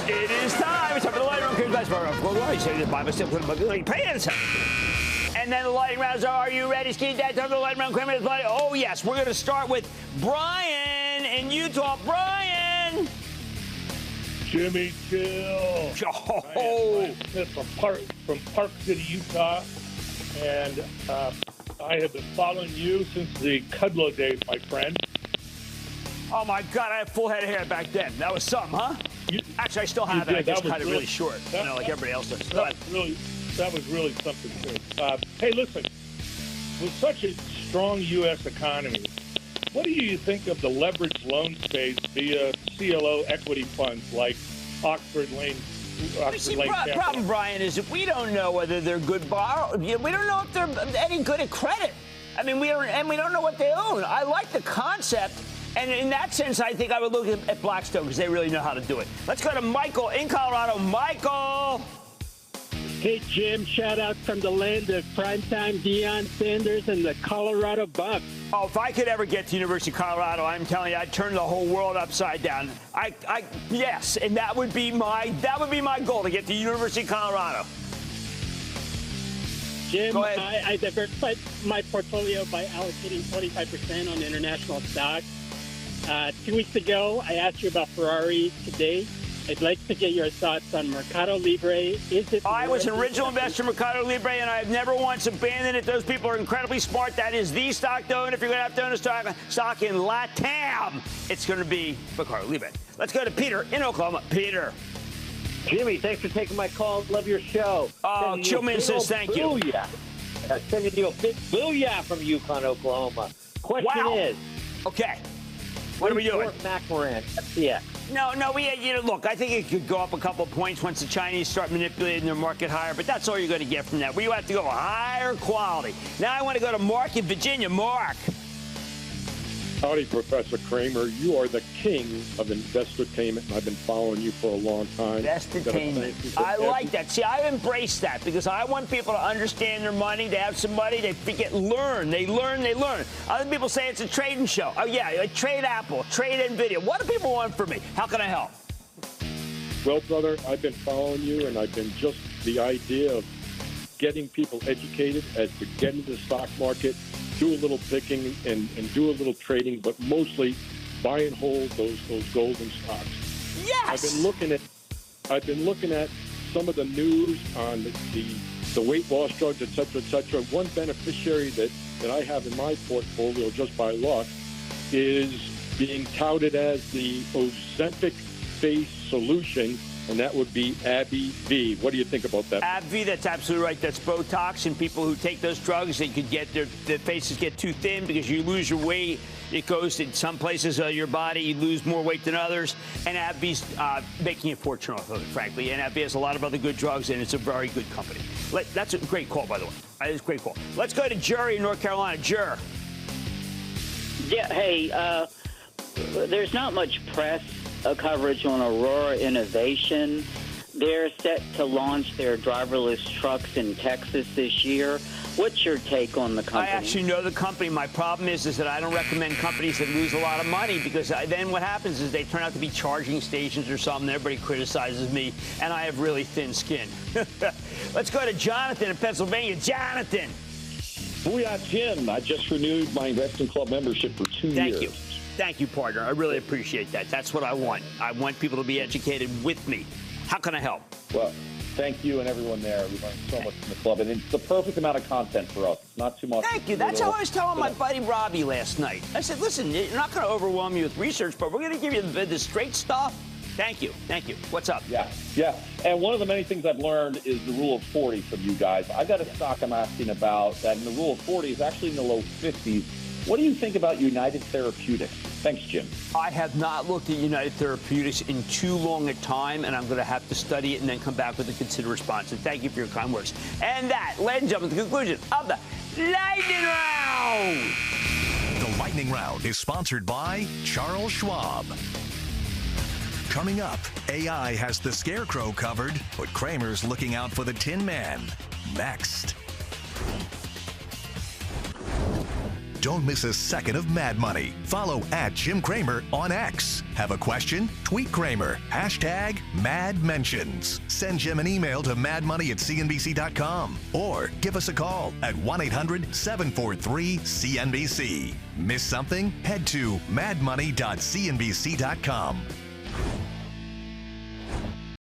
It is time. It's time for the lightning round. Guys, you say this by myself. Pants. And then the lightning rounds are, are you ready, Ski Dad? Time for the lightning round. Cramer is bloody. Oh, yes. We're going to start with Brian in Utah. Brian. Jimmy Chill. Oh. From Park City, Utah. And I have been following you since the Kudlow days, my friend. Oh, my God. I had full head of hair back then. That was something, huh? Actually, I still have it. I just cut it really short, like everybody else does. That was really something, too. Hey, listen. With such a strong U.S. economy, what do you think of the leveraged loan space via CLO equity funds like Oxford Lane? Problem, Brian, is that we don't know whether they're good borrowers. We don't know if they're any good at credit. I mean, we don't know what they own. I like the concept. And in that sense, I think I would look at Blackstone because they really know how to do it. Let's go to Michael in Colorado. Michael. Hey, Jim. Shout out from the land of primetime Deion Sanders and the Colorado Bucks. Oh, if I could ever get to University of Colorado, I'm telling you, I'd turn the whole world upside down. Yes, and that would be my goal, to get to University of Colorado. Jim, I diversified my portfolio by allocating 25% on international stocks. 2 weeks ago, I asked you about Ferrari. Today, I'd like to get your thoughts on Mercado Libre. I was an original investor in Mercado Libre, and I have never once abandoned it. Those people are incredibly smart. That is the stock to own. If you're going to have to own a stock in LatAm, it's going to be Mercado Libre. Let's go to Peter in Oklahoma. Peter. Jimmy, thanks for taking my call. Love your show. Oh, Chillman says thank you. Booyah. Sending you a big booyah from Yukon, Oklahoma. Question is. Okay. What are we doing? Freeport-McMoRan, FCX. No, look, I think it could go up a couple of points once the Chinese start manipulating their market higher, but that's all you're going to get from that. We have to go higher quality. Now I want to go to Mark in Virginia. Mark. Howdy, Professor Cramer. You are the king of investortainment, and I've been following you for a long time. Investortainment. I like that. See, I embrace that because I want people to understand their money. They have some money. They learn. They learn. Other people say it's a trading show. Oh, yeah, I trade Apple, trade NVIDIA. What do people want from me? How can I help? Well, brother, I've been following you, and I've been just the idea of getting people educated as to get into the stock market, do a little picking and do a little trading, but mostly buy and hold those golden stocks. Yes. I've been looking at some of the news on the weight loss drugs, et cetera, et cetera. One beneficiary that I have in my portfolio just by luck is being touted as the Ozempic face solution, and that would be Abbvie. What do you think about that? Abbvie, that's absolutely right. That's Botox. And people who take those drugs, they could get their faces get too thin because you lose your weight. It goes in some places of your body. You lose more weight than others. And Abbvie's making a fortune off of it, frankly. And Abbvie has a lot of other good drugs, and it's a very good company. That's a great call, by the way. That is a great call. Let's go to Jerry in North Carolina. Jer. Yeah, hey, there's not much press coverage on Aurora Innovation. They're set to launch their driverless trucks in Texas this year. What's your take on the company? I actually know the company. My problem is that I don't recommend companies that lose a lot of money because then what happens is they turn out to be charging stations or something. Everybody criticizes me, and I have really thin skin. Let's go to Jonathan in Pennsylvania. Jonathan. Booyah, Jim. I just renewed my Investing Club membership for 2 years. Thank you, partner. I really appreciate that. That's what I want. I want people to be educated with me. How can I help? Well, thank you and everyone there. We learned so much from the club, and it's the perfect amount of content for us. It's not too much. Thank you. That's how I was telling my buddy Robbie last night. I said, listen, you're not going to overwhelm you with research, but we're going to give you the straight stuff. Thank you. Thank you. What's up? Yeah. And one of the many things I've learned is the rule of 40 from you guys. I've got a stock I'm asking about that in the rule of 40 is actually in the low 50s. What do you think about United Therapeutics? Thanks, Jim. I have not looked at United Therapeutics in too long a time, and I'm going to have to study it and then come back with a considered response. And thank you for your kind words. And that, ladies and gentlemen, the conclusion of the Lightning Round. The Lightning Round is sponsored by Charles Schwab. Coming up, AI has the Scarecrow covered, but Cramer's looking out for the Tin Man. Next. Don't miss a second of Mad Money. Follow @Jim Cramer on X. Have a question? Tweet Cramer. #MadMentions. Send Jim an email to madmoney@cnbc.com or give us a call at 1-800-743-CNBC. Miss something? Head to madmoney.cnbc.com.